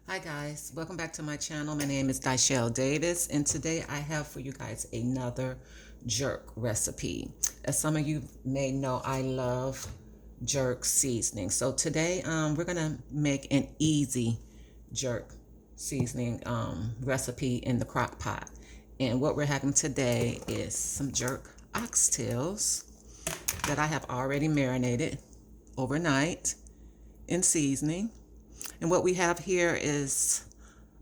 Hi guys, welcome back to my channel. My name is Davis, and today I have for you guys another jerk recipe. As some of you may know, I love jerk seasoning. So today we're gonna make an easy jerk seasoning recipe in the crock pot. And what we're having today is some jerk oxtails that I have already marinated overnight in seasoning. And what we have here is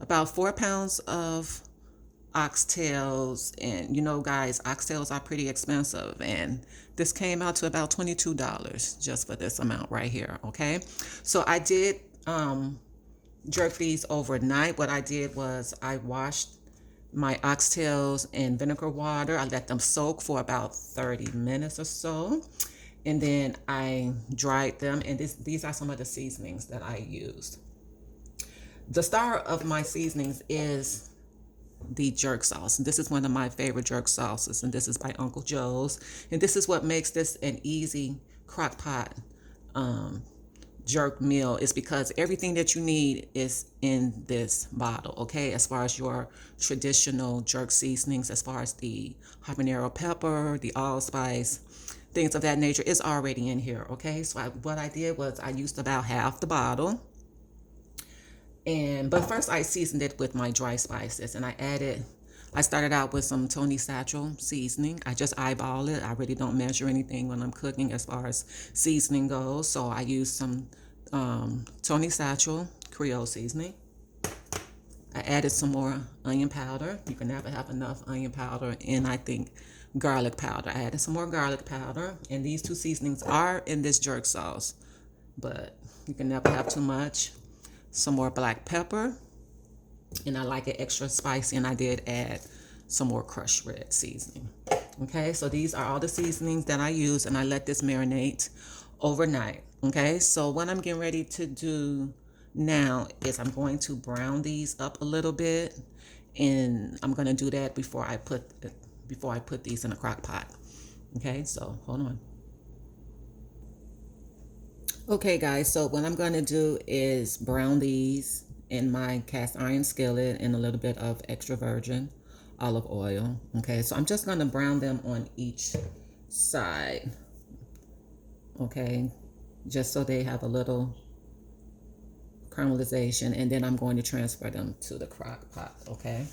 about 4 pounds of oxtails. And you know, guys, oxtails are pretty expensive. And this came out to about $22 just for this amount right here. Okay. So I did jerk these overnight. What I did was I washed my oxtails in vinegar water. I let them soak for about 30 minutes or so. And then I dried them. And these are some of the seasonings that I used. The star of my seasonings is the jerk sauce. This is one of my favorite jerk sauces, and this is by Uncle Joe's. And this is what makes this an easy crock pot jerk meal, is because everything that you need is in this bottle, okay? As far as your traditional jerk seasonings, as far as the habanero pepper, the allspice, things of that nature is already in here, okay? So what I did was I used about half the bottle. But first I seasoned it with my dry spices, and I started out with some Tony Satchel seasoning. I just eyeball it. I really don't measure anything when I'm cooking as far as seasoning goes. So I used some Tony Satchel Creole seasoning. I added some more onion powder. You can never have enough onion powder, and I think garlic powder. I added some more garlic powder, and these two seasonings are in this jerk sauce, but you can never have too much. Some more black pepper, and I like it extra spicy, and I did add some more crushed red seasoning. Okay, so these are all the seasonings that I use, and I let this marinate overnight. Okay, so what I'm getting ready to do now is I'm going to brown these up a little bit, and I'm going to do that before I put these in a crock pot. Okay, so hold on. Okay guys, so what I'm going to do is brown these in my cast iron skillet in a little bit of extra virgin olive oil. Okay, so I'm just going to brown them on each side. Okay, just so they have a little caramelization, and then I'm going to transfer them to the crock pot. Okay.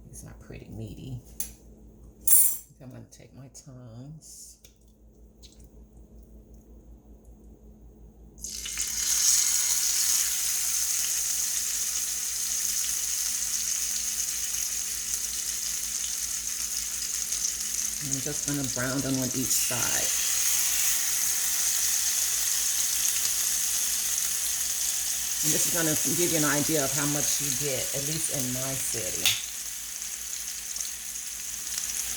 These are pretty meaty. I'm going to take my tongs. I'm just going to brown them on each side. And this is going to give you an idea of how much you get, at least in my city,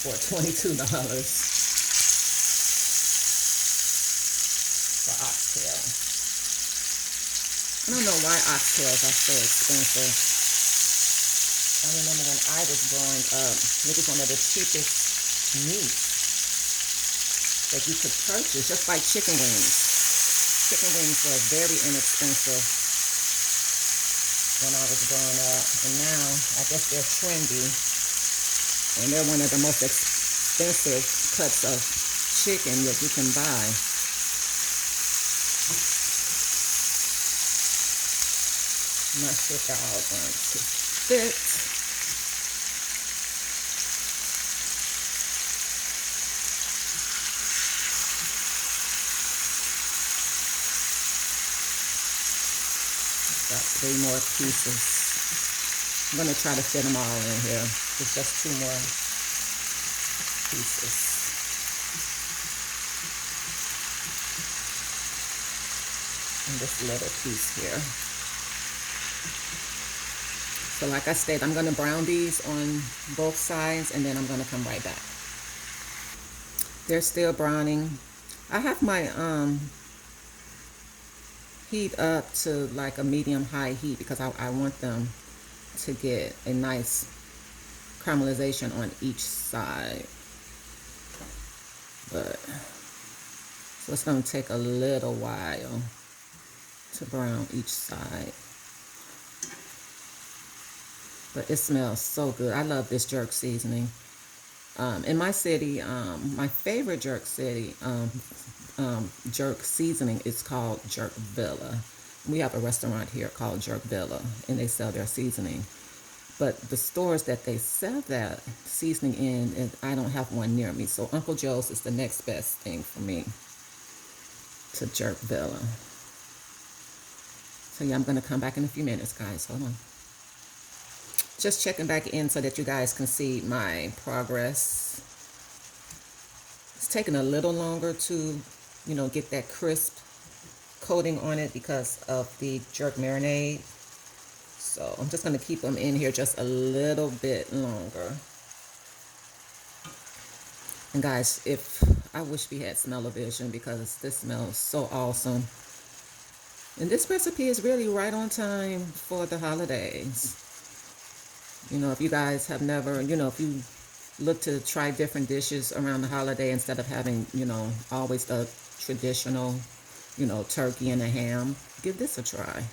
for $22 for oxtail. I don't know why oxtails are so expensive. I remember when I was growing up, it was one of the cheapest meats that you could purchase, just like chicken wings. Chicken wings were very inexpensive when I was growing up, and now I guess they're trendy, and they're one of the most expensive cuts of chicken that you can buy. I'm not sure if they're all going to fit. Got 3 more pieces. I'm going to try to fit them all in here. It's just 2 more pieces. And this little piece here. So like I said, I'm going to brown these on both sides, and then I'm going to come right back. They're still browning. I have my heat up to like a medium-high heat because I want them to get a nice caramelization on each side. But so it's going to take a little while to brown each side. But it smells so good. I love this jerk seasoning. In my city, my favorite jerk seasoning is called Jerk Villa. We have a restaurant here called Jerk Villa, and they sell their seasoning. But the stores that they sell that seasoning in, I don't have one near me. So Uncle Joe's is the next best thing for me to Jerk Villa. So yeah, I'm going to come back in a few minutes, guys. Hold on. Just checking back in so that you guys can see my progress. It's taking a little longer to, get that crisp coating on it because of the jerk marinade. So I'm just going to keep them in here just a little bit longer. And guys, I wish we had smell-o-vision because this smells so awesome. And this recipe is really right on time for the holidays. If you guys have never, if you look to try different dishes around the holiday instead of having, always the traditional, turkey and a ham, give this a try.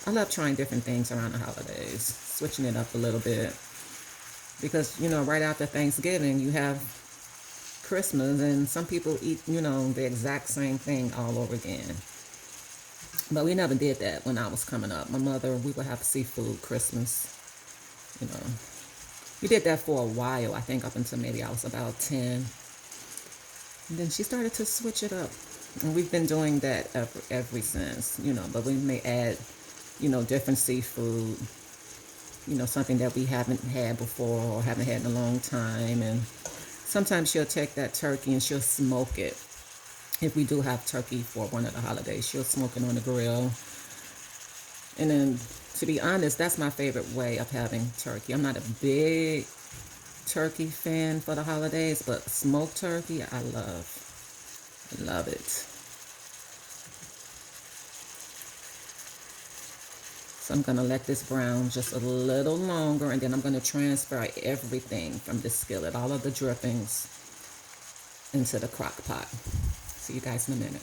I love trying different things around the holidays, switching it up a little bit. Because, right after Thanksgiving, you have Christmas, and some people eat, the exact same thing all over again. But we never did that when I was coming up. My mother, we would have seafood Christmas. We did that for a while, I think up until maybe I was about 10. And then she started to switch it up. And we've been doing that ever since, but we may add, different seafood, something that we haven't had before or haven't had in a long time. And sometimes she'll take that turkey and she'll smoke it. If we do have turkey for one of the holidays, she'll smoke it on the grill. And then, to be honest, that's my favorite way of having turkey. I'm not a big turkey fan for the holidays, but smoked turkey, I love it. So I'm going to let this brown just a little longer, and then I'm going to transfer everything from the skillet, all of the drippings, into the crock pot. See you guys in a minute.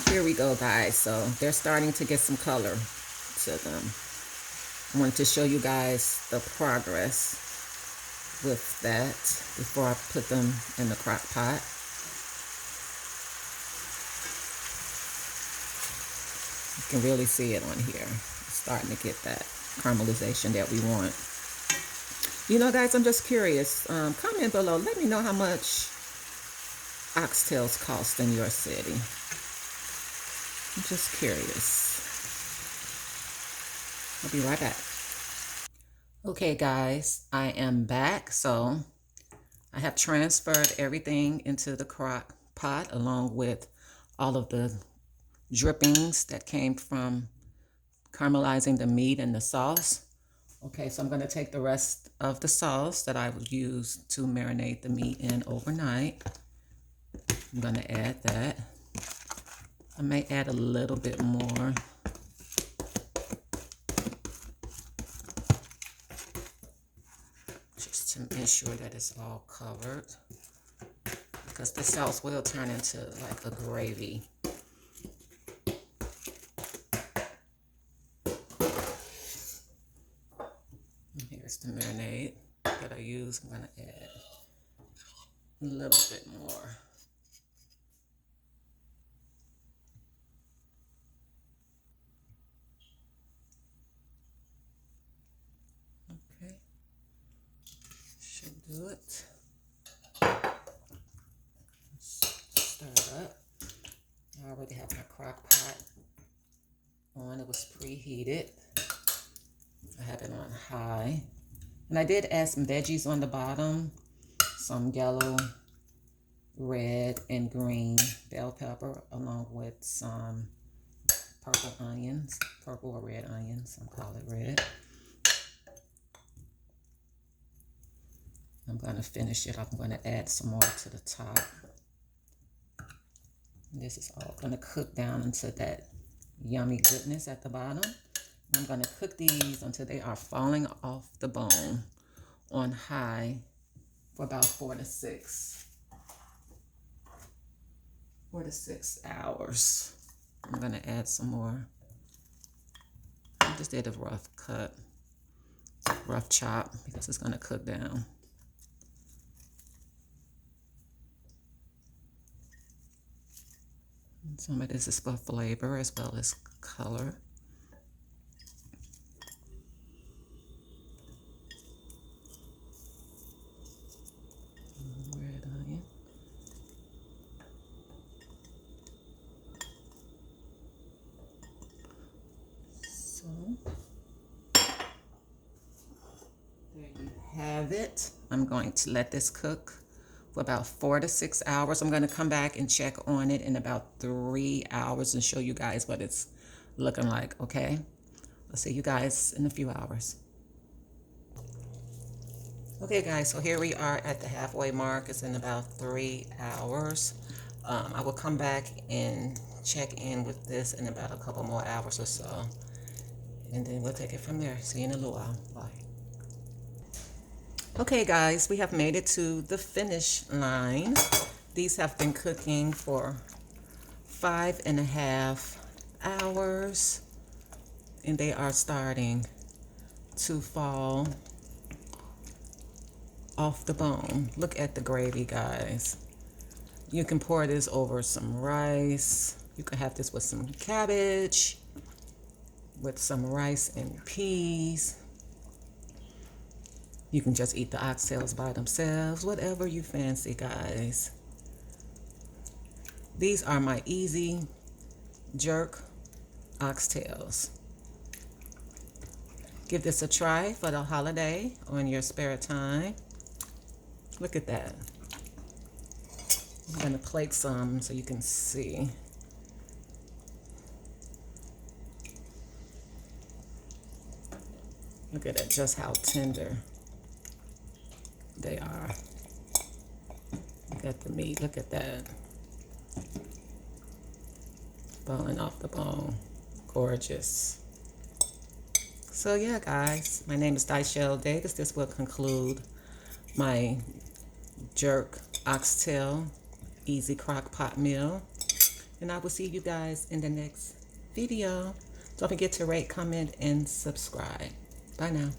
Here we go, guys. So they're starting to get some color to them. I wanted to show you guys the progress with that before I put them in the crock pot. You can really see it on here. It's starting to get that caramelization that we want. Guys, I'm just curious. Comment below. Let me know how much oxtails cost in your city. I'm just curious. I'll be right back. Okay, guys, I am back. So I have transferred everything into the crock pot along with all of the drippings that came from caramelizing the meat and the sauce. Okay, so I'm going to take the rest of the sauce that I would use to marinate the meat in overnight. I'm going to add that. I may add a little bit more. Just to ensure that it's all covered. Because the sauce will turn into like a gravy. And here's the marinade that I use. I'm going to add a little bit more. Do it. Stir it up. I already have my crock pot on. It was preheated. I have it on high. And I did add some veggies on the bottom. Some yellow, red, and green bell pepper, along with some purple onions. Purple or red onions. I'll call it red. I'm going to finish it. I'm going to add some more to the top. And this is all going to cook down into that yummy goodness at the bottom. I'm going to cook these until they are falling off the bone on high for about 4 to 6 hours. I'm gonna add some more. I just did a rough chop because it's gonna cook down. And some of this is for flavor as well as color. Red onion. So there you have it. I'm going to let this cook for about 4 to 6 hours. I'm going to come back and check on it in about 3 hours and show you guys what it's looking like, okay? I'll see you guys in a few hours. Okay guys, so here we are at the halfway mark. It's in about 3 hours. I will come back and check in with this in about a couple more hours or so. And then we'll take it from there. See you in a little while. Bye. Okay guys, we have made it to the finish line. These have been cooking for 5.5 hours. And they are starting to fall off the bone. Look at the gravy, guys. You can pour this over some rice. You can have this with some cabbage, with some rice and peas. You can just eat the oxtails by themselves, whatever you fancy, guys. These are my easy jerk oxtails. Give this a try for the holiday or in your spare time. Look at that. I'm going to plate some so you can see. Look at it, just how tender they are. Look at the meat, look at that. Falling off the bone. Gorgeous. So yeah, guys, my name is dyshelldavis. This will conclude my jerk oxtail easy crock pot meal. And I will see you guys in the next video. Don't forget to rate, comment, and subscribe. Bye now.